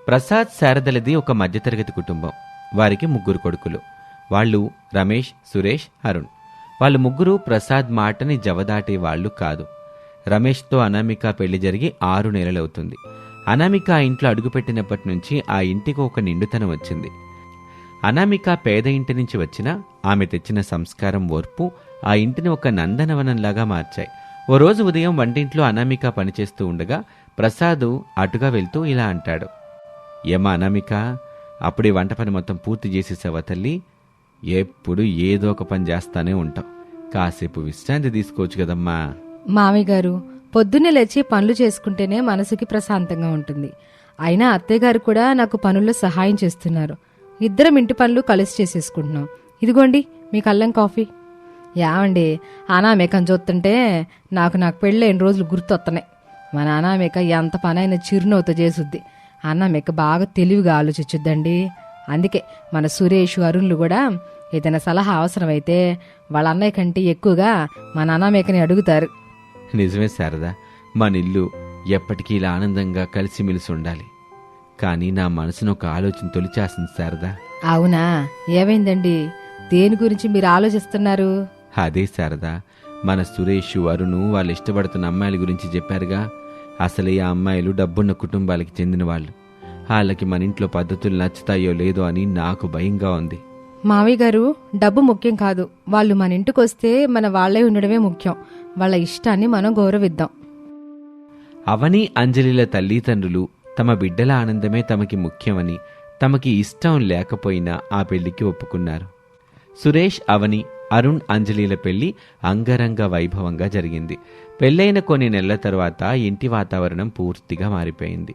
ప్రసాద్ శారదలది ఒక మధ్యతరగతి కుటుంబం. వారికి 3 కొడుకులు. వాళ్ళు రమేష్, సురేష్, అరుణ్. వాళ్ళు ముగ్గురు ప్రసాద్ మాటని జవదాటే వాళ్ళు కాదు. రమేష్తో అనామిక పెళ్లి జరిగి 6 నెలలవుతుంది. అనామిక ఆ ఇంట్లో అడుగుపెట్టినప్పటి నుంచి ఆ ఇంటికి ఒక నిండుతనం వచ్చింది. అనామిక పేద ఇంటి నుంచి వచ్చినా ఆమె తెచ్చిన సంస్కారం, ఓర్పు ఆ ఇంటిని ఒక నందనవనంలాగా మార్చాయి. ఓ రోజు ఉదయం వంటింట్లో అనామిక పనిచేస్తూ ఉండగా ప్రసాద్ అటుగా వెళ్తూ ఇలా అంటాడు. ఏమా అనామిక, అప్పుడే వంట పని మొత్తం పూర్తి చేసేసావా తల్లి? ఎప్పుడు ఏదో ఒక పని చేస్తానే ఉంటావు. కాసేపు విశ్రాంతి తీసుకోవచ్చు కదమ్మా. మామయ్య గారు, పొద్దున్నే లేచి పనులు చేసుకుంటేనే మనసుకి ప్రశాంతంగా ఉంటుంది. అయినా అత్తయ్య గారు కూడా నాకు పనుల్లో సహాయం చేస్తున్నారు. ఇద్దరం ఇంటి పనులు కలిసి చేసేసుకుంటున్నాం. ఇదిగోండి మీకు అల్లం కాఫీ. యావండి, అనామేకని చూస్తుంటే నాకు పెళ్ళైన రోజులు గుర్తొస్తున్నాయి. మన అనామేక ఎంత పనైనా చిరునవ్వుతో చేసుద్ది. అనామేక బాగా తెలివిగా ఆలోచించుద్దండి. అందుకే మన సురేష్, అరుణ్లు కూడా ఏదైనా సలహా అవసరమైతే వాళ్ళ అన్నయ్య కంటే ఎక్కువగా మన అనామేకని అడుగుతారు. నిజమే శారదా, మన ఇల్లు ఎప్పటికీ ఇలా ఆనందంగా కలిసిమెలిసి ఉండాలి. కానీ నా మనసును ఒక ఆలోచన తొలిచేస్తుంది శారదా. అవునా, ఏమైందండి? దేని గురించి మీరు ఆలోచిస్తున్నారు? అదే శారదా, మన సురేష్, అరుణ్ వాళ్ళు ఇష్టపడుతున్న అమ్మాయిల గురించి చెప్పారుగా. అసలే ఆ అమ్మాయిలు డబ్బున్న కుటుంబాలకి చెందిన వాళ్ళు. వాళ్ళకి మన ఇంట్లో పద్ధతులు నచ్చుతాయో లేదో అని నాకు భయంగా ఉంది. మావయ్య గారు, డబ్బు ముఖ్యం కాదు. వాళ్ళు మన ఇంటికి వస్తే మన వాళ్లే ఉండడమే ముఖ్యం. వాళ్ళ ఇష్టాన్ని మనం గౌరవిద్దాం. అవని, అంజలిల తల్లిదండ్రులు తమ బిడ్డల ఆనందమే తమకి ముఖ్యమని, తమకి ఇష్టం లేకపోయినా ఆ పెళ్లికి ఒప్పుకున్నారు. సురేష్, అవని, అరుణ్, అంజలిల పెళ్లి అంగరంగ వైభవంగా జరిగింది. పెళ్లైన కొన్ని నెలల తర్వాత ఇంటి వాతావరణం పూర్తిగా మారిపోయింది.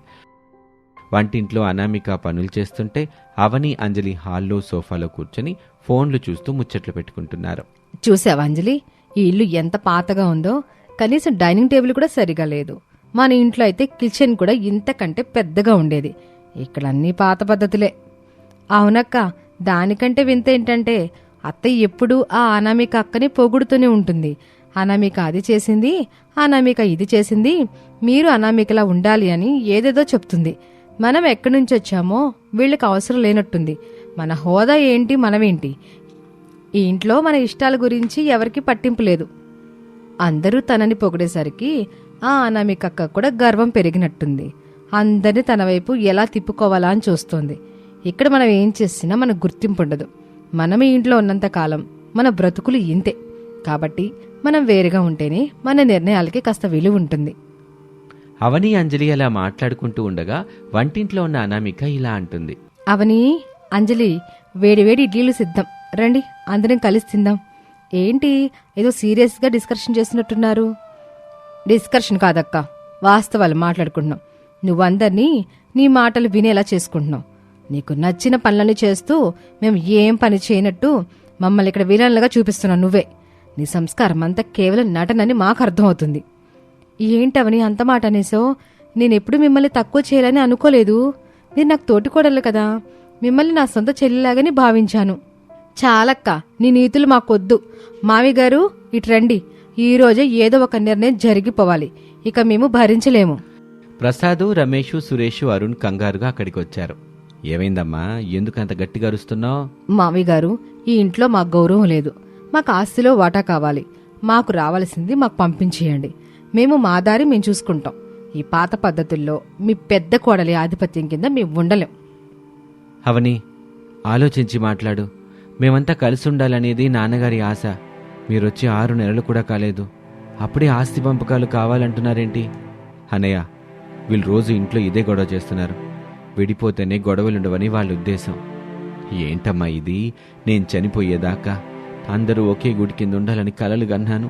వంటింట్లో అనామిక పనులు చేస్తుంటే అవని, అంజలి హాల్లో సోఫాలో కూర్చొని ఫోన్లు చూస్తూ ముచ్చట్లు పెట్టుకుంటున్నారు. చూసావా అంజలి, ఈ ఇల్లు ఎంత పాతగా ఉందో. కనీసం డైనింగ్ టేబుల్ కూడా సరిగా లేదు. మన ఇంట్లో అయితే కిచెన్ కూడా ఇంతకంటే పెద్దగా ఉండేది. ఇక్కడ అన్నీ పాత పద్ధతులే. అవునక్క, దానికంటే వింత ఏంటంటే అత్తయ్య ఎప్పుడూ ఆ అనామిక అక్కని పొగుడుతూనే ఉంటుంది. అనామిక అది చేసింది, అనామిక ఇది చేసింది, మీరు అనామికలా ఉండాలి అని ఏదేదో చెప్తుంది. మనం ఎక్కడి నుంచి వచ్చామో వీళ్ళకి అవసరం లేనట్టుంది. మన హోదా ఏంటి, మనమేంటి? ఈ ఇంట్లో మన ఇష్టాల గురించి ఎవరికి పట్టింపు లేదు. అందరూ తనని పొగిడేసరికి ఆ అనామిక అక్క కూడా గర్వం పెరిగినట్టుంది. అందరినీ తన వైపు ఎలా తిప్పుకోవాలా అని చూస్తోంది. ఇక్కడ మనం ఏం చేసినా మనకు గుర్తింపు ఉండదు. మనం ఈ ఇంట్లో ఉన్నంతకాలం మన బ్రతుకులు ఇంతే. కాబట్టి మనం వేరుగా ఉంటేనే మన నిర్ణయాలకి కాస్త విలువ ఉంటుంది. అవని, అంజలి అలా మాట్లాడుకుంటూ ఉండగా వంటింట్లో ఉన్న అనామిక ఇలా అంటుంది. అవని, అంజలి, వేడివేడి ఇడ్లీలు సిద్ధం, రండి అందరం కలిసి తిందాం. ఏంటి ఏదో సీరియస్గా డిస్కషన్ చేస్తున్నట్టున్నారు? డిస్కషన్ కాదక్క, వాస్తవాలు మాట్లాడుకుంటున్నాం. నువ్వందరినీ నీ మాటలు వినేలా చేసుకుంటున్నావు. నీకు నచ్చిన పనులని చేస్తూ మేము ఏం పని చేయనట్టు మమ్మల్ని ఇక్కడ విలన్లుగా చూపిస్తున్నావు నువ్వే. నీ సంస్కారం అంతా కేవలం నటనని మాకు అర్థమవుతుంది. ఏంటవని అంత మాట అనేసో? నేనెప్పుడు మిమ్మల్ని తక్కువ చేయాలని అనుకోలేదు. మీరు నాకు తోటికోడలు కదా, మిమ్మల్ని నా సొంత చెల్లిలాగానే భావించాను. చాలక్క, నీ నీతులు మాకొద్దు. మావి గారు ఇటు రండి. ఈరోజే ఏదో ఒక నిర్ణయం జరిగిపోవాలి. ఇక మేము భరించలేము. ప్రసాద్, రమేష్, సురేష్, అరుణ్ కంగారుగా అక్కడికి వచ్చారు. ఏమైందమ్మా, ఎందుకంత గట్టిగా అరుస్తున్నావు? మావి గారు, ఈ ఇంట్లో మాకు గౌరవం లేదు. మాకు ఆస్తిలో వాటా కావాలి. మాకు రావాల్సింది మాకు పంపించేయండి. మేము మా దారి మేము చూసుకుంటాం. ఈ పాత పద్ధతుల్లో మీ పెద్ద కోడలి ఆధిపత్యం కింద మేము ఉండలేం. అవని, ఆలోచించి మాట్లాడు. మేమంతా కలిసి ఉండాలనేది నాన్నగారి ఆశ. మీరొచ్చి 6 నెలలు కూడా కాలేదు, అప్పుడే ఆస్తి పంపకాలు కావాలంటున్నారేంటి? అన్నయ్య, వీళ్ళు రోజు ఇంట్లో ఇదే గొడవ చేస్తున్నారు. విడిపోతేనే గొడవలుండవని వాళ్ళ ఉద్దేశం. ఏంటమ్మా ఇది? నేను చనిపోయేదాకా అందరూ ఒకే గుడి కింద ఉండాలని కలలు గన్నాను.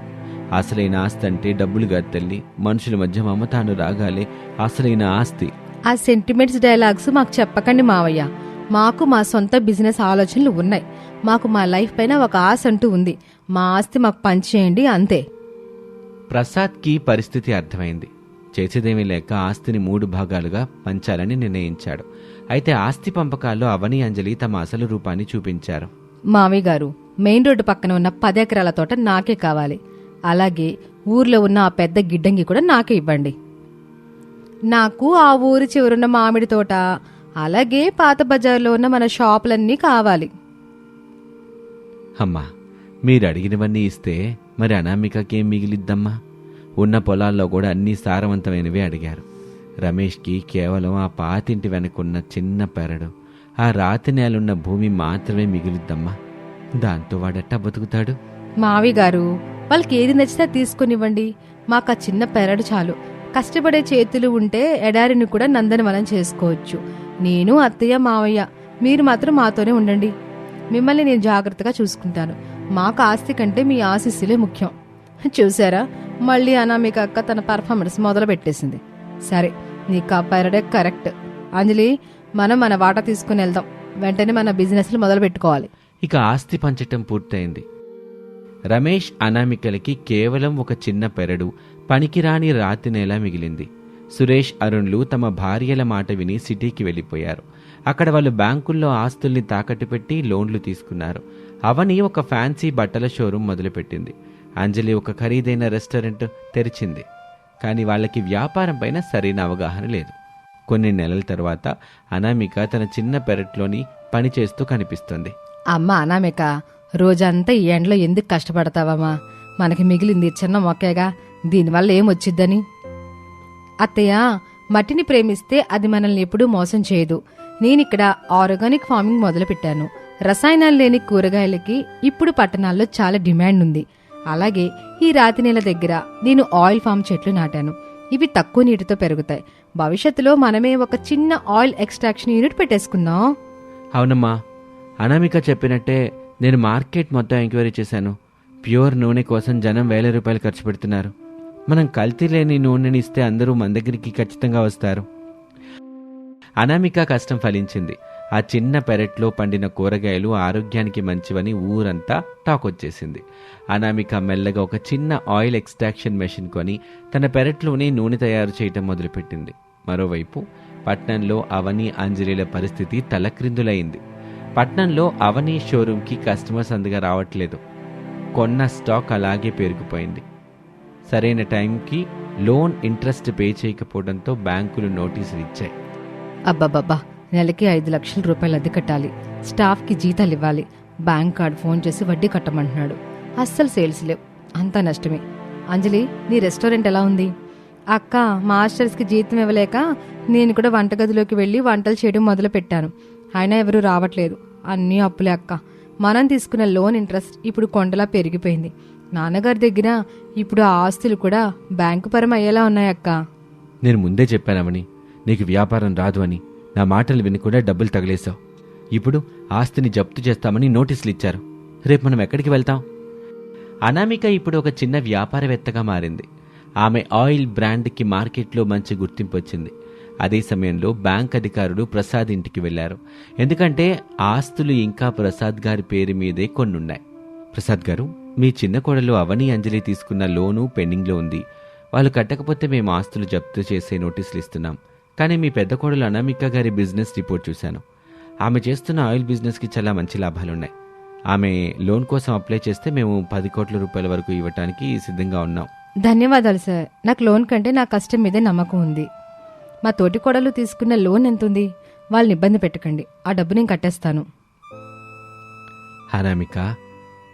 అసలైన ఆస్తి అంటే డబ్బులు కాదు తల్లి, మనుషుల మధ్య మమతాను రాగాలే అసలైన ఆస్తి. ఆ సెంటిమెంట్స్ డైలాగ్స్ మాకు చెప్పకండి మావయ్య. మాకు మా సొంత బిజినెస్ ఆలోచనలు ఉన్నాయి. మాకు మా లైఫ్ పైన ఒక ఆశ అంటూ ఉంది. మా ఆస్తి మాకు పంచేయండి, అంతే. ప్రసాద్కి పరిస్థితి అర్థమైంది. చేసేదేమీ లేక ఆస్తిని 3 భాగాలుగా పంచాలని నిర్ణయించాడు. అయితే ఆస్తి పంపకాల్లో అవని, అంజలి తమ అసలు రూపాన్ని చూపించారు. మావయ్య గారు, మెయిన్ రోడ్డు పక్కన ఉన్న 10 ఎకరాల తోట నాకే కావాలి. అలాగే ఊర్లో ఉన్న ఆ పెద్ద గిడ్డంగి కూడా నాకే ఇవ్వండి. నాకు ఆ ఊరి చివరున్న మామిడి తోట, అలాగే పాత బజార్లో ఉన్న మన షాపులన్నీ కావాలి. అమ్మా, మీరు అడిగినవన్నీ ఇస్తే మరి అనామికకేం మిగిలిద్దమ్మా? ఉన్న పొలాల్లో కూడా అన్నీ సారవంతమైనవే అడిగారు. రమేష్కి కేవలం ఆ పాతింటి వెనకున్న చిన్న పెరడు, ఆ రాతి నేలున్న భూమి మాత్రమే మిగిలిద్దమ్మా. దాంతో వాడెట్టా బతుకుతాడు? మావి గారు, వాళ్ళకి ఏది నచ్చితే తీసుకునివ్వండి. మాకు ఆ చిన్న పెరడు చాలు. కష్టపడే చేతులు ఉంటే ఎడారిని కూడా నందనవనం చేసుకోవచ్చు. నేను, అత్తయ్య, మావయ్య, మీరు మాత్రం మాతోనే ఉండండి. మిమ్మల్ని నేను జాగ్రత్తగా చూసుకుంటాను. మాకు ఆస్తి కంటే మీ ఆశీస్సులే ముఖ్యం. చూసారా, మళ్ళీ అనామిక అక్క తన పర్ఫార్మెన్స్ మొదలు పెట్టేసింది. సరే, నీకు ఆ పెరడే కరెక్ట్. అంజలి, మనం మన వాటా తీసుకుని వెళ్దాం. వెంటనే మన బిజినెస్లు మొదలు పెట్టుకోవాలి. ఇక ఆస్తి పంచటం పూర్తయింది. రమేష్, అనామికలకి కేవలం ఒక చిన్న పెరడు, పనికిరాని రాతి నేల మిగిలింది. సురేష్, అరుణ్లు తమ భార్యల మాట విని సిటీకి వెళ్ళిపోయారు. అక్కడ వాళ్ళు బ్యాంకుల్లో ఆస్తుల్ని తాకట్టు పెట్టి లోన్లు తీసుకున్నారు. అవని ఒక ఫ్యాన్సీ బట్టల షోరూం మొదలుపెట్టింది. అంజలి ఒక ఖరీదైన రెస్టారెంట్ తెరిచింది. కానీ వాళ్ళకి వ్యాపారం పైన సరైన అవగాహన లేదు. కొన్ని నెలల తర్వాత అనామిక తన చిన్న పెరట్లోని పనిచేస్తూ కనిపిస్తుంది. అమ్మ అనామిక, రోజంతా ఈ ఎండలో ఎందుకు కష్టపడతావమ్మా? మనకి మిగిలింది చిన్న మొక్కేగా, దీనివల్ల ఏమొచ్చిద్దని. అత్తయ్య, మట్టిని ప్రేమిస్తే అది మనల్ని ఎప్పుడూ మోసం చేయదు. నేనిక్కడ ఆర్గానిక్ ఫార్మింగ్ మొదలుపెట్టాను. రసాయనాలు లేని కూరగాయలకి ఇప్పుడు పట్టణాల్లో చాలా డిమాండ్ ఉంది. అలాగే ఈ రాతి నేల దగ్గర నేను ఆయిల్ ఫామ్ చెట్లు నాటాను. ఇవి తక్కువ నీటితో పెరుగుతాయి. భవిష్యత్తులో మనమే ఒక చిన్న ఆయిల్ ఎక్స్ట్రాక్షన్ యూనిట్ పెట్టేసుకుందాం. అవునమ్మా, అనామిక చెప్పినట్టే నేను మార్కెట్ మొత్తం ఎంక్వైరీ చేశాను. ప్యూర్ నూనె కోసం జనం ₹1000 ఖర్చు పెడుతున్నారు. మనం కల్తీ లేని నూనెని ఇస్తే అందరూ మన దగ్గరికి ఖచ్చితంగా వస్తారు. అనామిక కష్టం ఫలించింది. ఆ చిన్న పెరట్లో పండిన కూరగాయలు ఆరోగ్యానికి మంచివని ఊరంతా టాక్ వచ్చేసింది. అనామిక మెల్లగా ఒక చిన్న ఆయిల్ ఎక్స్ట్రాక్షన్ మెషిన్ కొని తన పెరట్లోనే నూనె తయారు చేయటం మొదలుపెట్టింది. మరోవైపు పట్నంలో అవని, అంజలిల పరిస్థితి తలక్రిందులైంది. పట్నంలో అవని షోరూంకి కస్టమర్స్ అందుగా రావట్లేదు. కొన్న స్టాక్ అలాగే పెరిగిపోయింది. సరైన టైంకి లోన్ ఇంట్రెస్ట్ పే చేయకపోవడంతో బ్యాంకులు నోటీసులు ఇచ్చాయి. అబ్బబ్బబ్బా, నెలకి 5 లక్షల రూపాయలు అద్దె కట్టాలి. స్టాఫ్కి జీతాలు ఇవ్వాలి. బ్యాంక్ కార్డు ఫోన్ చేసి వడ్డీ కట్టమంటున్నాడు. అస్సలు సేల్స్ లేవు. అంతా నష్టమే. అంజలి, నీ రెస్టారెంట్ ఎలా ఉంది? అక్క, మాస్టర్స్కి జీతం ఇవ్వలేక నేను కూడా వంటగదిలోకి వెళ్ళి వంటలు చేయడం మొదలు పెట్టాను. అయినా ఎవరూ రావట్లేదు. అన్నీ అప్పులే అక్క. మనం తీసుకున్న లోన్ ఇంట్రెస్ట్ ఇప్పుడు కొండలా పెరిగిపోయింది. నాన్నగారి దగ్గర ఇప్పుడు ఆ ఆస్తులు కూడా బ్యాంకు పరం అయ్యేలా ఉన్నాయక్క. నేను ముందే చెప్పానవని, నీకు వ్యాపారం రాదు అని. నా మాటలు విని కూడా డబ్బులు తగిలేశావు. ఇప్పుడు ఆస్తిని జప్తు చేస్తామని నోటీసులు ఇచ్చారు. రేపు మనం ఎక్కడికి వెళ్తాం? అనామిక ఇప్పుడు ఒక చిన్న వ్యాపారవేత్తగా మారింది. ఆమె ఆయిల్ బ్రాండ్కి మార్కెట్లో మంచి గుర్తింపు వచ్చింది. అదే సమయంలో బ్యాంక్ అధికారులు ప్రసాద్ ఇంటికి వెళ్లారు. ఎందుకంటే ఆస్తులు ఇంకా ప్రసాద్ గారి పేరు మీదే కొన్నున్నాయి. ప్రసాద్ గారు, మీ చిన్న కోడలు అవని, అంజలి తీసుకున్న లోను పెండింగ్లో ఉంది. వాళ్ళు కట్టకపోతే మేము ఆస్తులు జప్తు చేసే నోటీసులు ఇస్తున్నాం. కానీ మీ పెద్ద కోడలు అనామిక గారి బిజినెస్ రిపోర్ట్ చూశాను. ఆమె చేస్తున్న ఆయిల్ బిజినెస్కి చాలా మంచి లాభాలున్నాయి. ఆమె లోన్ కోసం అప్లై చేస్తే మేము 10 కోట్ల రూపాయల వరకు ఇవ్వటానికి సిద్ధంగా ఉన్నాం. ధన్యవాదాలు సార్. నాకు లోన్ కంటే నా కష్టం మీదే నమ్మకం ఉంది. మా తోటి కోడలు తీసుకున్న లోన్ ఎంతుంది? వాళ్ళని ఇబ్బంది పెట్టకండి. ఆ డబ్బు నేను కట్టేస్తాను. అనామిక,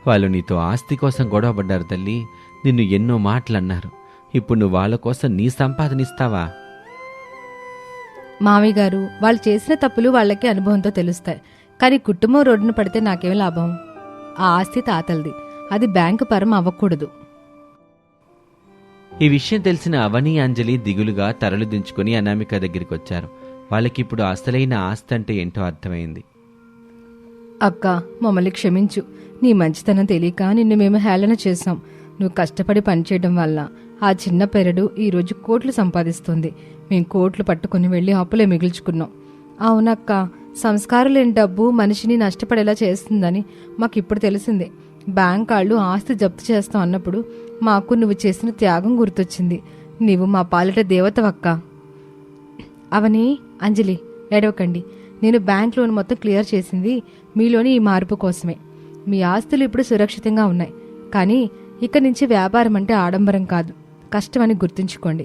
వాళ్ళు నీతో ఆస్తి కోసం గొడవ పడ్డారు తల్లి. నిన్ను ఎన్నో మాటలు అన్నారు. ఇప్పుడు నువ్వు వాళ్ళ కోసం నీ సంపాదన ఇస్తావా? మామయ్య గారు, వాళ్ళు చేసిన తప్పులు వాళ్ళకి అనుభవంతో తెలుస్తాయి. కానీ కుటుంబం రోడ్డున పడితే నాకేం లాభం? ఆ ఆస్తి తాతలది. అది బ్యాంకు పరం అవ్వకూడదు. ఈ విషయం తెలిసిన అవని, అంజలి దిగులుగా తరలు దించుకుని అనామిక దగ్గరికి వచ్చారు. వాళ్ళకిప్పుడు అసలైన ఆస్తి అంటే ఏంటో అర్థమైంది. అక్క, మమ్మల్ని క్షమించు. నీ మంచితనం తెలియక నిన్ను మేము హేళన చేశాం. నువ్వు కష్టపడి పనిచేయడం వల్ల ఆ చిన్న పెరడు ఈరోజు కోట్లు సంపాదిస్తుంది. మేం కోట్లు పట్టుకుని వెళ్ళి అప్పులే మిగిల్చుకున్నాం. అవునక్క, సంస్కారం లేని డబ్బు మనిషిని నష్టపడేలా చేస్తుందని మాకిప్పుడు తెలిసింది. బ్యాంక్ వాళ్ళు ఆస్తి జప్తు చేస్తాం అన్నప్పుడు మాకు నువ్వు చేసిన త్యాగం గుర్తొచ్చింది. నీవు మా పాలిట దేవతవక్క. అవని, అంజలి, ఏడవకండి. నేను బ్యాంక్ లోన్ మొత్తం క్లియర్ చేసింది మీలోని ఈ మార్పు కోసమే. మీ ఆస్తులు ఇప్పుడు సురక్షితంగా ఉన్నాయి. కానీ ఇక నుంచి వ్యాపారం అంటే ఆడంబరం కాదు, కష్టం అని గుర్తుంచుకోండి.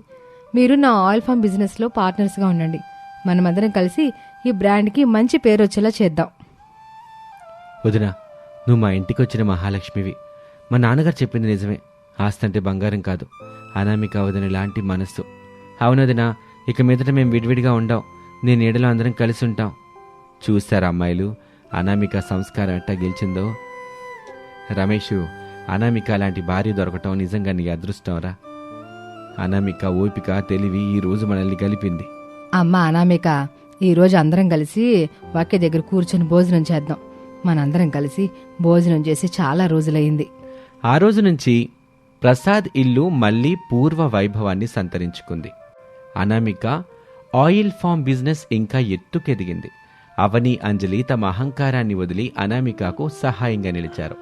మీరు నా ఆయిల్ ఫామ్ బిజినెస్లో పార్ట్నర్స్గా ఉండండి. మనమందరం కలిసి ఈ బ్రాండ్కి మంచి పేరు వచ్చేలా చేద్దాం. వదినా, నువ్వు మా ఇంటికి వచ్చిన మహాలక్ష్మివి. మా నాన్నగారు చెప్పింది నిజమే. ఆస్తంటే బంగారం కాదు, అనామిక వదిన లాంటి మనస్సు. అవునదినా, ఇక మీదట మేము విడివిడిగా ఉండాం. నీ నీడలో అందరం కలిసి ఉంటాం. చూస్తారా అమ్మాయిలు, అనామిక సంస్కారం ఎట్టా గెలిచిందో. రమేషు, అనామిక లాంటి భార్య దొరకటం నిజంగా నీ అదృష్టంరా. అనామిక ఓపిక, తెలివి ఈ రోజు మనల్ని కలిపింది. అమ్మ అనామిక, ఈరోజు అందరం కలిసి ఒకే దగ్గర కూర్చొని భోజనం చేద్దాం. మనందరం కలిసి భోజనం చేసి చాలా రోజులైంది. ఆ రోజు నుంచి ప్రసాద్ ఇల్లు మళ్లీ పూర్వ వైభవాన్ని సంతరించుకుంది. అనామిక ఆయిల్ ఫామ్ బిజినెస్ ఇంకా ఎత్తుకెదిగింది. అవని, అంజలి తమ అహంకారాన్ని వదిలి అనామికకు సహాయంగా నిలిచారు.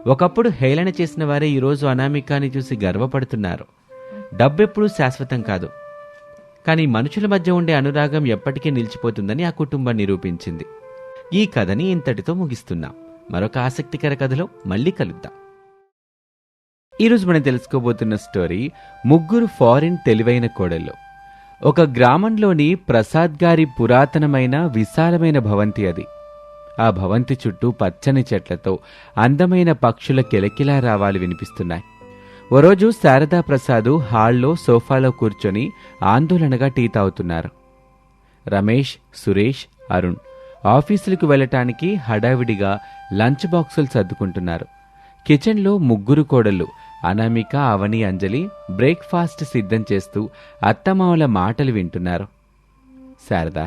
ఒకప్పుడు హేళన చేసిన వారే ఈరోజు అనామికాని చూసి గర్వపడుతున్నారు. డబ్బెప్పుడూ శాశ్వతం కాదు, కానీ మనుషుల మధ్య ఉండే అనురాగం ఎప్పటికీ నిలిచిపోతుందని ఆ కుటుంబం నిరూపించింది. ఈ కథని ఇంతటితో ముగిస్తున్నాం. మరొక ఆసక్తికర కథలో మళ్ళీ కలుద్దాం. ఈరోజు మనం తెలుసుకోబోతున్న స్టోరీ ముగ్గురు ఫారిన్ తెలివైన కోడళ్ళు. ఒక గ్రామంలోని ప్రసాద్ గారి పురాతనమైన విశాలమైన భవంతి అది. ఆ భవంతి చుట్టూ పచ్చని చెట్లతో అందమైన పక్షుల కిలకిలా రావాలు వినిపిస్తున్నాయి. ఓ రోజు శారదా ప్రసాద్ హాల్లో సోఫాలో కూర్చొని ఆందోళనగా టీ తాగుతున్నారు. రమేష్, సురేష్, అరుణ్ ఆఫీసులకు వెళ్లటానికి హడావిడిగా లంచ్ బాక్సులు సర్దుకుంటున్నారు. కిచెన్లో ముగ్గురు కోడళ్ళు అనామిక, అవని, అంజలి బ్రేక్ఫాస్ట్ సిద్ధం చేస్తూ అత్తమామల మాటలు వింటున్నారు. శారదా,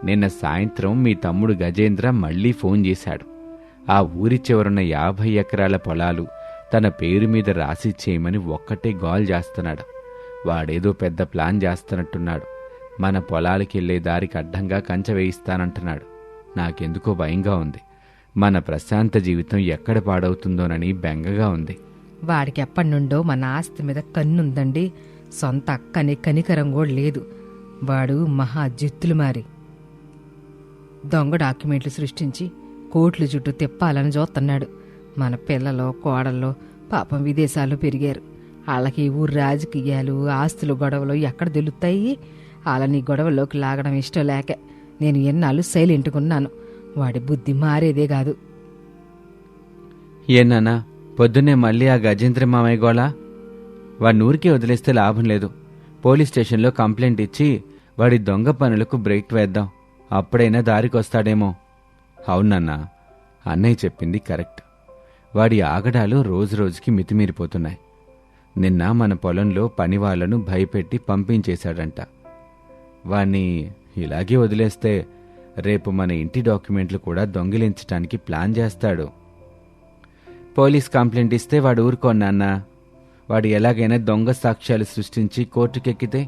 నిన్న సాయంత్రం మీ తమ్ముడు గజేంద్ర మళ్లీ ఫోన్ చేశాడు. ఆ ఊరి చివరున్న 50 ఎకరాల పొలాలు తన పేరు మీద రాసి చేయమని ఒక్కటే గోల్ చేస్తున్నాడు. వాడేదో పెద్ద ప్లాన్ చేస్తున్నట్టున్నాడు. మన పొలాలకెళ్లే దారికి అడ్డంగా కంచె వేయిస్తానంటున్నాడు. నాకెందుకో భయంగా ఉంది. మన ప్రశాంత జీవితం ఎక్కడ పాడవుతుందోనని బెంగగా ఉంది. వాడికి ఎప్పటి నుండో మన ఆస్తి మీద కన్నుందండి. సొంత అక్కని కనికరం కూడా లేదు. వాడు మహా జిత్తులు మారి దొంగ డాక్యుమెంట్లు సృష్టించి కోట్లు చుట్టూ తిప్పాలని చూస్తున్నాడు. మన పిల్లలో కోడల్లో పాపం విదేశాల్లో పెరిగారు. వాళ్ళకి ఊరు రాజకీయాలు, ఆస్తులు, గొడవలు ఎక్కడ తెలుస్తాయి? వాళ్ళని గొడవల్లోకి లాగడం ఇష్టం లేక నేను ఎన్నాళ్ళు సైలెంట్కున్నాను. వాడి బుద్ధి మారేదే కాదు. ఏనానా, పొద్దున్నే మళ్ళీ ఆ గజేంద్ర మామయ్య గోళ? వాడిని ఊరికే వదిలేస్తే లాభం లేదు. పోలీస్ స్టేషన్లో కంప్లైంట్ ఇచ్చి వాడి దొంగ పనులకు బ్రేక్ వేద్దాం. అప్పుడైనా దారికొస్తాడేమో. అవునన్నా, అన్నయ్య చెప్పింది కరెక్ట్. వాడి ఆగడాలు రోజురోజుకి మితిమీరిపోతున్నాయి. నిన్న మన పొలంలో పనివాళ్లను భయపెట్టి పంపించేశాడంట. వాణ్ణి ఇలాగే వదిలేస్తే రేపు మన ఇంటి డాక్యుమెంట్లు కూడా దొంగిలించటానికి ప్లాన్ చేస్తాడు. పోలీస్ కంప్లైంట్ ఇస్తే వాడు ఊరుకోన్నాన్నా. వాడు ఎలాగైనా దొంగ సాక్ష్యాలు సృష్టించి కోర్టుకెక్కితే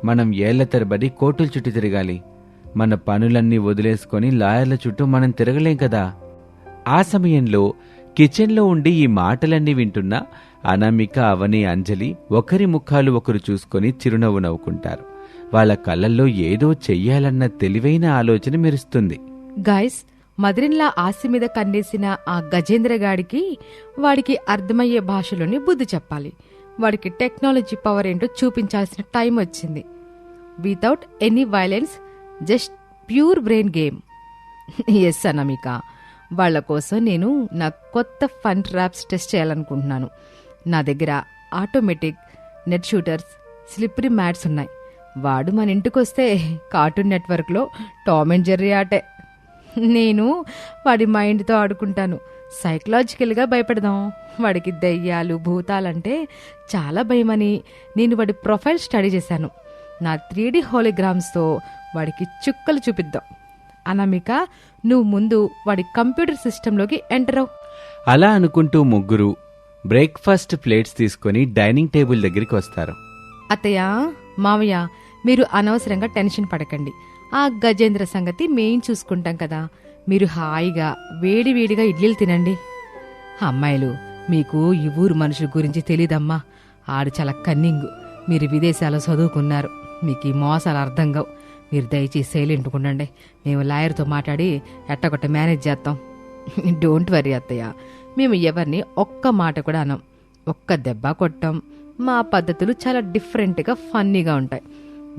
మనం ఏళ్ల తరబడి కోర్టుల చుట్టూ తిరగాలి. మన పనులన్నీ వదిలేసుకొని లాయర్ల చుట్టూ మనం తిరగలేం కదా. ఆ సమయంలో కిచెన్లో ఉండి ఈ మాటలన్నీ వింటున్న అనామిక, అవని, అంజలి ఒకరి ముఖాలు ఒకరు చూసుకొని చిరునవ్వు నవ్వుకుంటారు. వాళ్ళ కళ్ళల్లో ఏదో చెయ్యాలన్న తెలివైన ఆలోచన మెరుస్తుంది. గాయస్, మదరిన్లా ఆస్తి మీద కన్నేసిన ఆ గజేంద్రగాడికి వాడికి అర్థమయ్యే భాషలోని బుద్ధి చెప్పాలి. వాడికి టెక్నాలజీ పవర్ ఏంటో చూపించాల్సిన టైం వచ్చింది. Without any violence, just pure brain game. Yes Anamika, వాళ్ల కోసం నేను నా కొత్త ఫన్ ట్రాప్స్ టెస్ట్ చేయాలనుకుంటున్నాను. నా దగ్గర automatic net shooters, slippery mats ఉన్నాయి. వాడు మన ఇంటికొస్తే కార్టూన్ నెట్వర్క్లో టామ్ అండ్ జెర్రీ ఆటే. నేను వాడి మైండ్తో ఆడుకుంటాను. సైకలాజికల్గా భయపెడదాం. వాడికి దెయ్యాలు, భూతాలంటే చాలా భయమని నేను వాడి ప్రొఫైల్ స్టడీ చేశాను. నా 3D హోలోగ్రామ్స్తో వాడికి చుక్కలు చూపిద్దాం. అనామిక, నువ్వు ముందు వాడి కంప్యూటర్ సిస్టంలోకి ఎంటర్ అవు. అలా అనుకుంటూ ముగ్గురు బ్రేక్ఫాస్ట్ ప్లేట్స్ తీసుకుని డైనింగ్ టేబుల్ దగ్గరికి వస్తారు. అత్తయ్య, మావయ్య, మీరు అనవసరంగా టెన్షన్ పడకండి. ఆ గజేంద్ర సంగతి మేం చూసుకుంటాం కదా. మీరు హాయిగా వేడివేడిగా ఇడ్లీలు తినండి. అమ్మాయిలు, మీకు ఈ ఊరు మనుషుల గురించి తెలీదమ్మా. ఆడు చాలా కన్నింగు. మీరు విదేశాల్లో చదువుకున్నారు. మీకు ఈ మోసాలు అర్థం కావు. మీరు దయచేసి సైలెంట్గా ఉండండి. మేము లాయర్తో మాట్లాడి ఎట్టగొట్ట మేనేజ్ చేస్తాం. డోంట్ వరీ అత్తయ్య, మేము ఎవరిని ఒక్క మాట కూడా అనం. ఒక్క దెబ్బ కొట్టాం. మా పద్ధతులు చాలా డిఫరెంట్గా, ఫన్నీగా ఉంటాయి.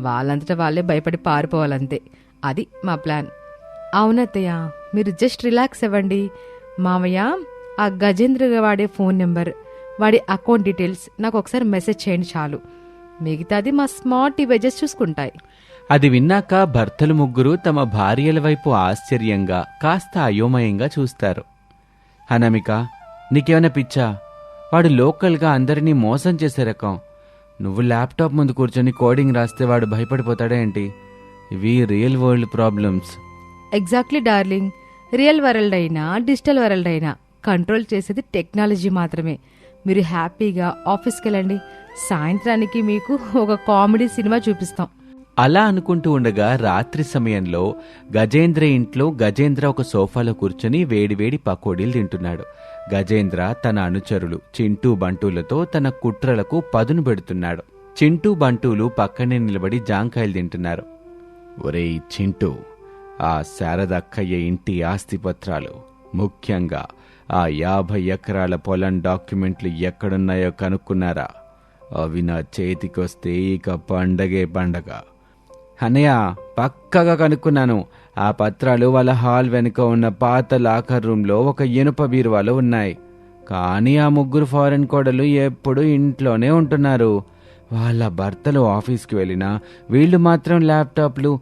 వాళ్ళంతటా వాళ్ళే భయపడి పారిపోవాలంతే. అది మా ప్లాన్. అవునత్తయ్య, మీరు జస్ట్ రిలాక్స్ అవ్వండి. మామయ్య, ఆ గజేంద్ర వాడే ఫోన్ నెంబర్, వాడి అకౌంట్ డీటెయిల్స్ నాకు ఒకసారి మెసేజ్ చేయండి చాలు. మిగతాది మా స్మార్ట్ డివైజెస్ చూసుకుంటాయి. అది విన్నాక భర్తలు ముగ్గురు తమ భార్యల వైపు ఆశ్చర్యంగా కాస్త అయోమయంగా చూస్తారు. అనామిక, నీకేమైనా పిచ్చా? వాడు లోకల్గా అందరినీ మోసం చేసే రకం. నువ్వు ల్యాప్టాప్ ముందు కూర్చొని కోడింగ్ రాస్తే వాడు భయపడిపోతాడా ఏంటి? ఇవి real world problems. Exactly darling. Real world అయినా డిజిటల్ వరల్డ్ అయినా కంట్రోల్ చేసేది టెక్నాలజీ మాత్రమే. మీరు హ్యాపీగా ఆఫీస్కి వెళ్ళండి. సాయంత్రానికి మీకు ఒక కామెడీ సినిమా చూపిస్తాం. అలా అనుకుంటూ ఉండగా రాత్రి సమయంలో గజేంద్ర ఇంట్లో గజేంద్ర ఒక సోఫాలో కూర్చొని వేడివేడి పకోడీలు తింటున్నాడు. గజేంద్ర తన అనుచరులు చింటూ బంటూలతో తన కుట్రలకు పదును పెడుతున్నాడు. చింటూ బంటూలు పక్కనే నిలబడి జాంకాయలు తింటున్నారు. ఒరేయ్ చింటూ, ఆ శారదక్కయ్య ఇంటి ఆస్తిపత్రాలు, ముఖ్యంగా ఆ 50 ఎకరాల పొలం డాక్యుమెంట్లు ఎక్కడున్నాయో కనుక్కున్నారా? అవి నా చేతికొస్తే ఇక పండగే పండగ. అన్నయ్య, పక్కగా కనుక్కున్నాను. ఆ పత్రాలు వాళ్ళ హాల్ వెనుక ఉన్న పాత లాకర్ రూమ్లో ఒక ఇనుప బీరువాలో ఉన్నాయి. కానీ ఆ ముగ్గురు ఫారెన్ కోడలు ఎప్పుడు ఇంట్లోనే ఉంటున్నారు. వాళ్ళ భర్తలు ఆఫీస్కి వెళ్ళినా వీళ్ళు మాత్రం ల్యాప్టాప్లు,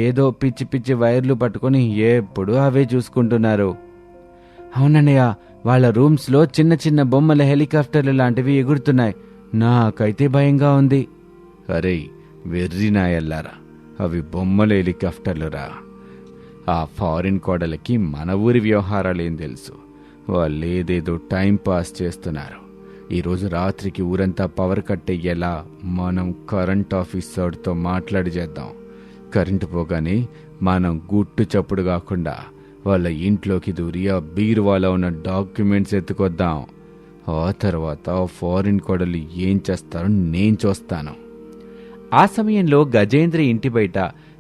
ఏదో పిచ్చి పిచ్చి వైర్లు పట్టుకొని ఎప్పుడు అవే చూసుకుంటున్నారు. అవునన్నయ్య, వాళ్ళ రూమ్స్లో చిన్న చిన్న బొమ్మల హెలికాప్టర్లు లాంటివి ఎగురుతున్నాయి. నాకైతే భయంగా ఉంది. అరే వెర్రినాయల్లారా, అవి బొమ్మల హెలికాప్టర్లురా. ఆ ఫారిన్ కోడలకి మన ఊరి వ్యవహారాలేం తెలుసు? వాళ్ళేదేదో టైం పాస్ చేస్తున్నారు. ఈరోజు రాత్రికి ఊరంతా పవర్ కట్ అయ్యేలా మనం కరెంట్ ఆఫీసర్తో మాట్లాడి చేద్దాం. కరెంటు పోగానే మనం గుట్టు చప్పుడు కాకుండా వాళ్ళ ఇంట్లోకి దూరి ఆ బీరువాలో ఉన్న డాక్యుమెంట్స్ ఎత్తుకొద్దాం. ఆ తర్వాత ఫారిన్ కోడలు ఏం చేస్తారో నేను చూస్తాను. ఆ సమయంలో గజేంద్ర ఇంటి బయట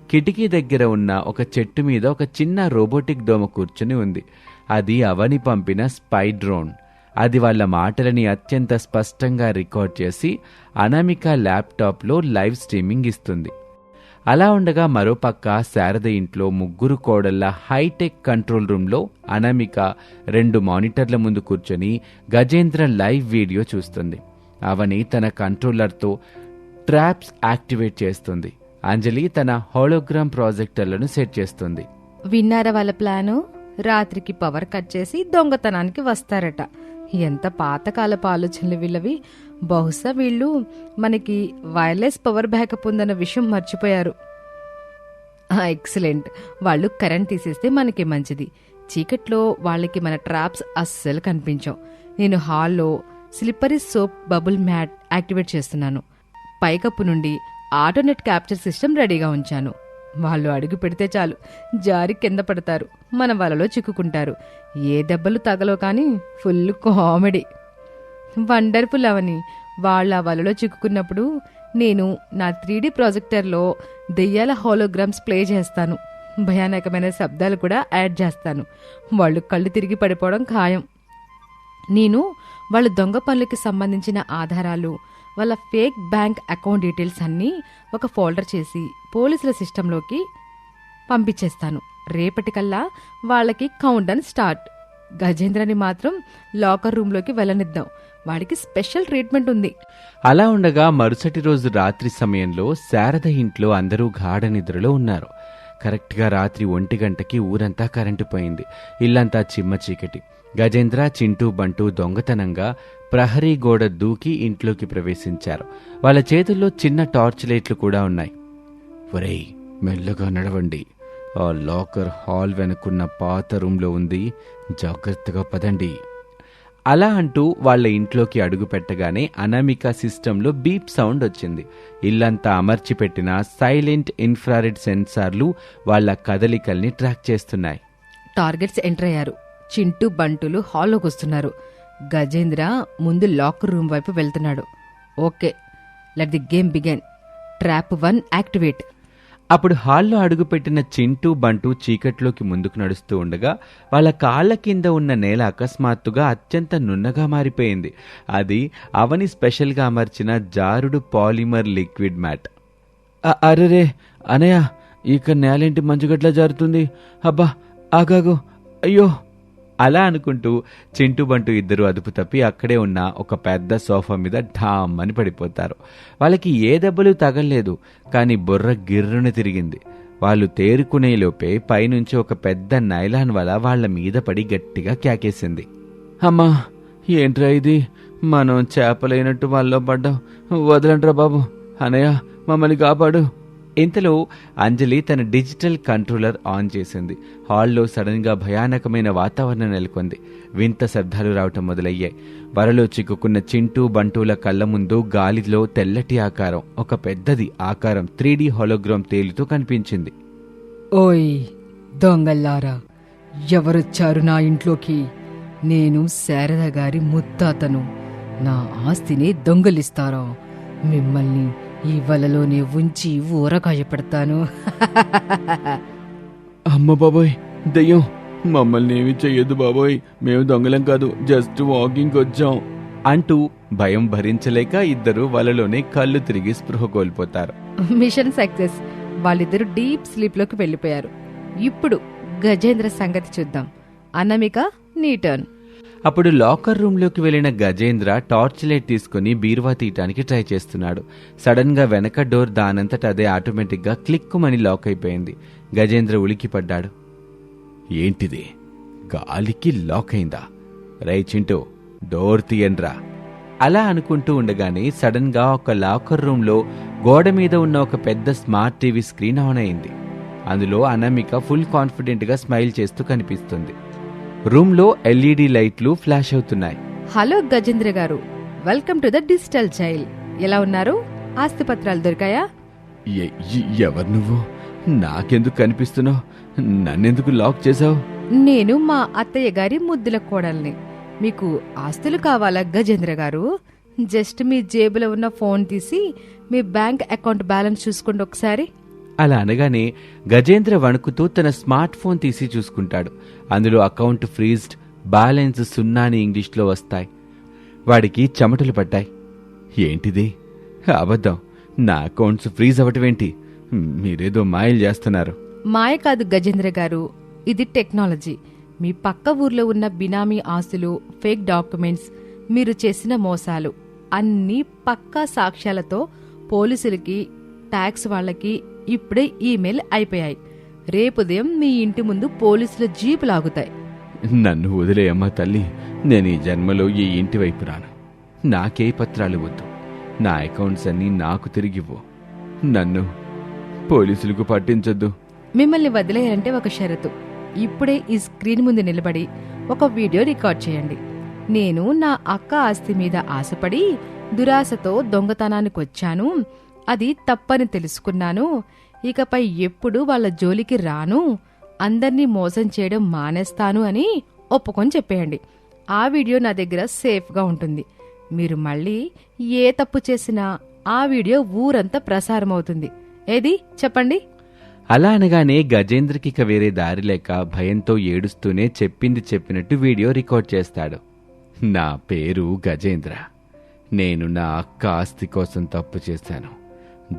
కిటికీ దగ్గర ఉన్న ఒక చెట్టు మీద ఒక చిన్న రోబోటిక్ దోమ కూర్చుని ఉంది. అది అవని పంపిన స్పై డ్రోన్. అది వాళ్ళ మాటలని అత్యంత స్పష్టంగా రికార్డ్ చేసి అనామిక ల్యాప్టాప్లో లైవ్ స్ట్రీమింగ్ ఇస్తుంది. అలా ఉండగా మరోపక్క శారద ఇంట్లో ముగ్గురు కోడళ్ల హైటెక్ కంట్రోల్ రూమ్లో అనామిక 2 మానిటర్ల ముందు కూర్చొని గజేంద్ర లైవ్ వీడియో చూస్తుంది. అవని తన కంట్రోలర్తో ట్రాప్స్ యాక్టివేట్ చేస్తుంది. అంజలి తన హోలోగ్రామ్ ప్రాజెక్టర్లను సెట్ చేస్తుంది. విన్నారా వాళ్ళ ప్లాను? రాత్రికి పవర్ కట్ చేసి దొంగతనానికి వస్తారట. ఎంత పాతకాలపు ఆలోచనలు వీళ్ళవి. బహుశా వీళ్ళు మనకి వైర్లెస్ పవర్ బ్యాకప్ ఉందన్న విషయం మర్చిపోయారు. ఎక్సలెంట్. వాళ్ళు కరెంట్ తీసేస్తే మనకి మంచిది. చీకట్లో వాళ్ళకి మన ట్రాప్స్ అస్సలు కనిపించవు. నేను హాల్లో slippery soap bubble mat activate చేస్తున్నాను. పైకప్పు నుండి ఆటోనెట్ క్యాప్చర్ సిస్టమ్ రెడీగా ఉంచాను. వాళ్ళు అడుగు పెడితే చాలు, జారి కింద పడతారు, మన వలలో చిక్కుకుంటారు. ఏ దెబ్బలు తగలో కానీ ఫుల్ కామెడీ. వండర్ఫుల్ అవని. వాళ్ళ వలలో చిక్కుకున్నప్పుడు నేను నా 3D ప్రాజెక్టర్లో దెయ్యాల హోలోగ్రామ్స్ ప్లే చేస్తాను. భయానకమైన శబ్దాలు కూడా యాడ్ చేస్తాను. వాళ్ళు కళ్ళు తిరిగి పడిపోవడం ఖాయం. నేను వాళ్ళ దొంగ పనులకి సంబంధించిన ఆధారాలు, వాళ్ళ ఫేక్ బ్యాంక్ అకౌంట్ డీటెయిల్స్ అన్నీ ఒక ఫోల్డర్ చేసి పోలీసుల సిస్టంలోకి పంపించేస్తాను. రేపటికల్లా వాళ్ళకి కౌంట్ డౌన్ స్టార్ట్. గజేంద్రని మాత్రం లాకర్ రూమ్లోకి వెళ్ళనిద్దాం. వాడికి స్పెషల్ ట్రీట్మెంట్ ఉంది. అలా ఉండగా మరుసటి రోజు రాత్రి సమయంలో శారద ఇంట్లో అందరూ గాఢ నిద్రలో ఉన్నారు. కరెక్ట్గా రాత్రి 1 గంటకి ఊరంతా కరెంటు పోయింది. ఇల్లంతా చిమ్మ చీకటి. గజేంద్ర, చింటూ, బంటూ దొంగతనంగా ప్రహరీ గోడ దూకి ఇంట్లోకి ప్రవేశించారు. వాళ్ళ చేతుల్లో చిన్న టార్చ్ లైట్లు కూడా ఉన్నాయి. ఒరేయ్, మెల్లగా నడవండి. ఆ లాకర్ హాల్ వెనుకున్న పాత రూమ్లో ఉంది. జాగ్రత్తగా పదండి. అలా అంటూ వాళ్ళ ఇంట్లోకి అడుగు పెట్టగానే అనామిక సిస్టంలో బీప్ సౌండ్ వచ్చింది. ఇల్లంతా అమర్చిపెట్టిన సైలెంట్ ఇన్ఫ్రారెడ్ సెన్సార్లు వాళ్ళ కదలికల్ని ట్రాక్ చేస్తున్నాయి. టార్గెట్స్ ఎంటర్ అయ్యారు. చింటూ, బంటులు హాల్లోకి వస్తున్నారు. గజేంద్ర ముందు లాకర్ రూమ్ వైపు వెళ్తున్నాడు. Okay, let the game begin. Trap 1 activate. అప్పుడు హాల్లో అడుగుపెట్టిన చింటూ, బంటూ చీకట్లోకి ముందుకు నడుస్తూ ఉండగా వాళ్ళ కాళ్ల కింద ఉన్న నేల అకస్మాత్తుగా అత్యంత నున్నగా మారిపోయింది. అది అవని స్పెషల్గా అమర్చిన జారుడు పాలిమర్ లిక్విడ్ మ్యాట్. అరెరే అనయ్య, ఇక నేలేంటి మంచుగట్లా జారుతుంది. అబ్బా ఆగాగు, అయ్యో. అలా అనుకుంటూ చింటూ బంటూ ఇద్దరు అదుపు తప్పి అక్కడే ఉన్న ఒక పెద్ద సోఫా మీద ఢామ్ అని పడిపోతారు. వాళ్ళకి ఏ దెబ్బలు తగల్లేదు, కానీ బుర్ర గిర్రున తిరిగింది. వాళ్ళు తేరుకునేలోపే పైనుంచి ఒక పెద్ద నైలాన్ వల వాళ్ల మీద పడి గట్టిగా కేకేసింది. అమ్మా ఏంట్రా ఇది, మనం చేపలైనట్టు వాళ్ళలో పడ్డాం, వదలంట్రా బాబు, అనయ్య మమ్మల్ని కాపాడు. ఇంతలో అంజలి తన డిజిటల్ కంట్రోలర్ ఆన్ చేసింది. హాల్లో సడన్ గా భయానకమైన వాతావరణం నెలకొంది. వింత శబ్దాలు రావటం మొదలయ్యాయి. వరలో చిక్కుకున్న చింటూ బంటూల కళ్ళ ముందు గాలిలో తెల్లటి ఆకారం, ఒక పెద్దది ఆకారం 3D హోలోగ్రామ్ తేలుతూ కనిపించింది. ఓయ్ దొంగల్లారా, ఎవరొచ్చారు నా ఇంట్లోకి? నేను శారద గారి ముత్తాతను. నా ఆస్తిని దొంగలిస్తారా? మిమ్మల్ని ఈ వలలోనే ఉంచి ఊరకాయ పెడతాను. అమ్మ బాబోయ్, దయ్యం, మమ్మల్ని ఏమి చెయ్యొద్దు బాబోయ్, మేము దొంగలం కాదు, జస్ట్ వాకింగ్ వచ్చాం అంటూ భయం భరించలేక ఇద్దరు వలలోనే కళ్ళు తిరిగి స్పృహ కోల్పోతారు. Mission success. వాళ్ళిద్దరూ డీప్ స్లీప్ లోకి వెళ్లిపోయారు. ఇప్పుడు గజేంద్ర సంగతి చూద్దాం. అనామిక, నీ టర్న్. అప్పుడు లాకర్ రూమ్లోకి వెళ్లిన గజేంద్ర టార్చ్ లైట్ తీసుకుని బీరువా తీయటానికి ట్రై చేస్తున్నాడు. సడన్ గా వెనక డోర్ దానంతట అదే ఆటోమేటిక్ గా క్లిక్కుమని లాక్ అయిపోయింది. గజేంద్ర ఉలికిపడ్డాడు. ఏంటిది, గాలికి లాక్ అయిందా? రై చింటూ, డోర్ తీయండ్రా. అలా అనుకుంటూ ఉండగానే సడన్ గా ఒక లాకర్ రూమ్ లో గోడ మీద ఉన్న ఒక పెద్ద స్మార్ట్ టీవీ స్క్రీన్ ఆన్ అయింది. అందులో అనామిక ఫుల్ కాన్ఫిడెంట్ గా స్మైల్ చేస్తూ కనిపిస్తుంది. రూమ్ లో LED లైట్లు ఫ్లాష్ అవుతున్నాయి. హలో గజేంద్ర గారు, welcome to the digital child. ఎలా ఉన్నారు? ఆస్తి పత్రాలు దొరికాయా? ఎవరు నువ్వు? నాకెందుకు కనిపిస్తున్నావు? నన్నెందుకు లాక్ చేసావు? నేను మా అత్తయ్య గారి ముద్దుల కోడల్ని. మీకు ఆస్తులు కావాలా గజేంద్ర గారు? జస్ట్ మీ జేబులో ఉన్న ఫోన్ తీసి మీ బ్యాంక్ అకౌంట్ బ్యాలెన్స్ చూసుకోండి ఒకసారి. అలా అనగానే గజేంద్ర వణుకుతూ తన స్మార్ట్ ఫోన్ తీసి చూసుకుంటాడు. అందులో అకౌంట్ ఫ్రీజ్డ్, బ్యాలెన్స్ 0 అని ఇంగ్లీష్లో వస్తాయి. వాడికి చెమటలు పడ్డాయి. ఏంటిది? అబద్ధం, నా అకౌంట్స్ ఫ్రీజ్ అవ్వటమేంటి? మీరేదో మాయలు చేస్తున్నారు. మాయ కాదు గజేంద్ర గారు, ఇది టెక్నాలజీ. మీ పక్క ఊర్లో ఉన్న బినామీ ఆస్తులు, ఫేక్ డాక్యుమెంట్స్, మీరు చేసిన మోసాలు అన్నీ పక్కా సాక్ష్యాలతో పోలీసులకి, ట్యాక్స్ వాళ్ళకి ఇప్పుడే ఈమెయిల్ అయిపోయాయి. రేపు ఉదయం మీ ఇంటి ముందు పోలీసుల జీపు లాగుతాయి. నన్ను వదిలేయమ్మా తల్లి, నేను ఈ జన్మలో ఈ ఇంటి వైపు రాను. నాకే పత్రాలు వద్దు, నా అకౌంట్స్ అన్నీ నాకు తిరిగివ్వు. నన్ను పోలీసులకు పట్టించొద్దు. మిమ్మల్ని వదిలేయాలంటే ఒక షరతు. ఇప్పుడే ఈ స్క్రీన్ ముందు నిలబడి ఒక వీడియో రికార్డ్ చేయండి. నేను నా అక్క ఆస్తి మీద ఆశపడి దురాశతో దొంగతనానికొచ్చాను, అది తప్పని తెలుసుకున్నాను, ఇకపై ఎప్పుడు వాళ్ళ జోలికి రాను, అందర్నీ మోసం చేయడం మానేస్తాను అని ఒప్పుకొని చెప్పేయండి. ఆ వీడియో నా దగ్గర సేఫ్గా ఉంటుంది. మీరు మళ్ళీ ఏ తప్పు చేసినా ఆ వీడియో ఊరంతా ప్రసారమవుతుంది. ఏది చెప్పండి. అలా అనగానే గజేంద్రకి ఇక వేరే దారి లేక భయంతో ఏడుస్తూనే చెప్పింది చెప్పినట్టు వీడియో రికార్డ్ చేస్తాడు. నా పేరు గజేంద్ర. నేను నా అక్క ఆస్తి కోసం తప్పు చేశాను.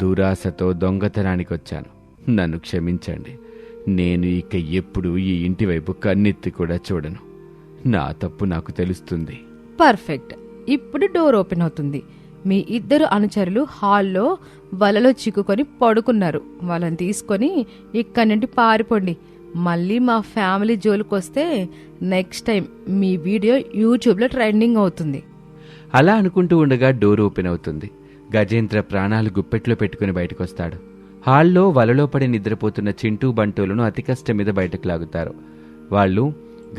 దురాశతో దొంగతనానికొచ్చాను. నన్ను క్షమించండి. నేను ఇక ఎప్పుడు ఈ ఇంటి వైపు కన్నెత్తి కూడా చూడను. నా తప్పు నాకు తెలుస్తుంది. పర్ఫెక్ట్. ఇప్పుడు డోర్ ఓపెన్ అవుతుంది. మీ ఇద్దరు అనుచరులు హాల్లో వలలో చిక్కుకొని పడుకున్నారు. వాళ్ళని తీసుకొని ఇక్కడి నుండి పారిపోండి. మళ్ళీ మా ఫ్యామిలీ జోలికొస్తే నెక్స్ట్ టైం మీ వీడియో యూట్యూబ్లో ట్రెండింగ్ అవుతుంది. అలా అనుకుంటూ ఉండగా డోర్ ఓపెన్ అవుతుంది. గజేంద్ర ప్రాణాలు గుప్పెట్లో పెట్టుకుని బయటకొస్తాడు. హాల్లో వలలో పడి నిద్రపోతున్న చింటూ బంటూలను అతి కష్టం మీద బయటకు లాగుతారు. వాళ్ళు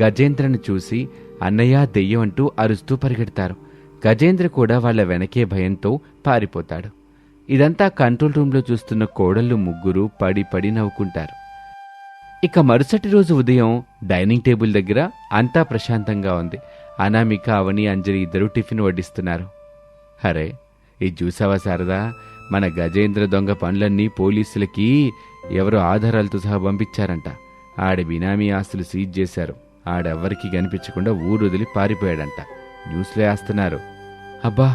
గజేంద్రను చూసి అన్నయ్య, దెయ్యం అంటూ అరుస్తూ పరిగెడతారు. గజేంద్ర కూడా వాళ్ల వెనకే భయంతో పారిపోతాడు. ఇదంతా కంట్రోల్ రూంలో చూస్తున్న కోడళ్ళు ముగ్గురు పడి పడి నవ్వుకుంటారు. ఇక మరుసటి రోజు ఉదయం డైనింగ్ టేబుల్ దగ్గర అంతా ప్రశాంతంగా ఉంది. అనామిక, అవని, అంజలి ఇద్దరు టిఫిన్ వడ్డిస్తున్నారు. అరే, ఇది చూసావా శారదా, మన గజేంద్ర దొంగ పనులన్నీ పోలీసులకి ఎవరో ఆధారాలతో సహా పంపించారంట. ఆడి బినామీ ఆస్తులు సీజ్ చేశారు. ఆడెవ్వరికీ కనిపించకుండా ఊరు వదిలి పారిపోయాడంట. న్యూస్లో వేస్తున్నారు. అబ్బా,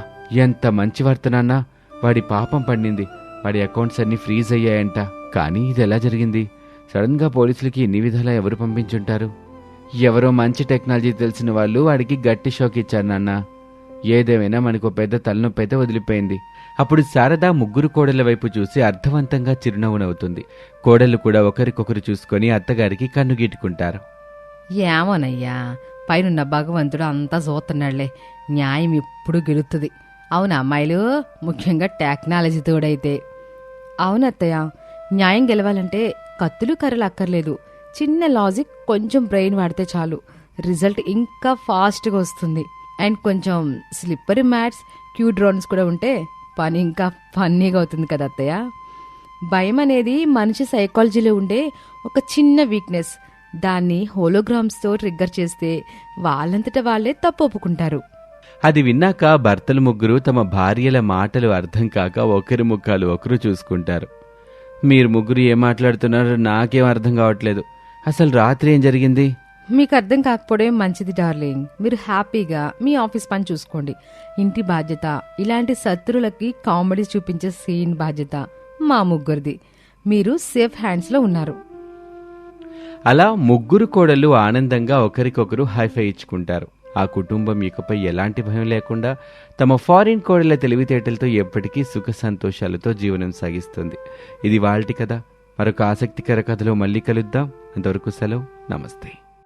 ఎంత మంచి వార్త నాన్నా. వాడి పాపం పండింది. వాడి అకౌంట్స్ అన్నీ ఫ్రీజ్ అయ్యాయంట. కానీ ఇది ఎలా జరిగింది? సడన్గా పోలీసులకి ఇన్ని విధాలా ఎవరు పంపించుంటారు? ఎవరో మంచి టెక్నాలజీ తెలిసిన వాళ్ళు వాడికి గట్టి షాక్ ఇచ్చారు నాన్న. ఏదేమైనా మనకు పెద్ద తలనొప్పి అయితే వదిలిపోయింది. అప్పుడు శారద ముగ్గురు కోడళ్ల వైపు చూసి అర్థవంతంగా చిరునవ్వు నవ్వుతుంది. కోడళ్ళు కూడా ఒకరికొకరు చూసుకొని అత్తగారికి కన్ను గీటుకుంటారు. ఏమోనయ్యా, పైనున్న భగవంతుడు అంతా చూస్తున్నాడులే. న్యాయం ఎప్పుడు గెలుస్తుంది. అవును అమ్మాయిలు, ముఖ్యంగా టెక్నాలజీ తోడైతే. అవునత్తయ్య, న్యాయం గెలవాలంటే కత్తులు కర్రలు అక్కర్లేదు. చిన్న లాజిక్, కొంచెం బ్రెయిన్ వాడితే చాలు. రిజల్ట్ ఇంకా ఫాస్ట్గా వస్తుంది. అండ్ కొంచెం స్లిప్పరీ మ్యాట్స్, క్యూట్ డ్రోన్స్ కూడా ఉంటే పని ఇంకా ఫన్నీగా అవుతుంది కదా అత్తయ్య. భయం అనేది మనిషి సైకాలజీలో ఉండే ఒక చిన్న వీక్నెస్. దాన్ని హోలోగ్రామ్స్తో ట్రిగ్గర్ చేస్తే వాళ్ళంతటా వాళ్ళే తప్పు ఒప్పుకుంటారు. అది విన్నాక భర్తలు ముగ్గురు తమ భార్యల మాటలు అర్థం కాక ఒకరి ముఖాలు ఒకరు చూసుకుంటారు. మీరు ముగ్గురు ఏం మాట్లాడుతున్నారో నాకేం అర్థం కావట్లేదు. అసలు రాత్రి ఏం జరిగింది? మీకు అర్థం కాకపోవడం మంచిది డార్లింగ్. మీరు హ్యాపీగా మీ ఆఫీస్ పని చూసుకోండి. ఇంటి బాధ్యత, ఇలాంటి శత్రులకి కామెడీ చూపించే సీన్ బాధ్యత మా ముగ్గురిది. మీరు సేఫ్ హ్యాండ్స్లో ఉన్నారు. అలా ముగ్గురు కోడళ్ళు ఆనందంగా ఒకరికొకరు హైఫై ఇచ్చుకుంటారు. ఆ కుటుంబం ఇకపై ఎలాంటి భయం లేకుండా తమ ఫారిన్ కోడళ్ల తెలివితేటలతో ఎప్పటికీ సుఖ సంతోషాలతో జీవనం సాగిస్తుంది. ఇది వాళ్ళటి కథ. మరొక ఆసక్తికర కథలో మళ్ళీ కలుద్దాం. అంతవరకు సెలవు. నమస్తే.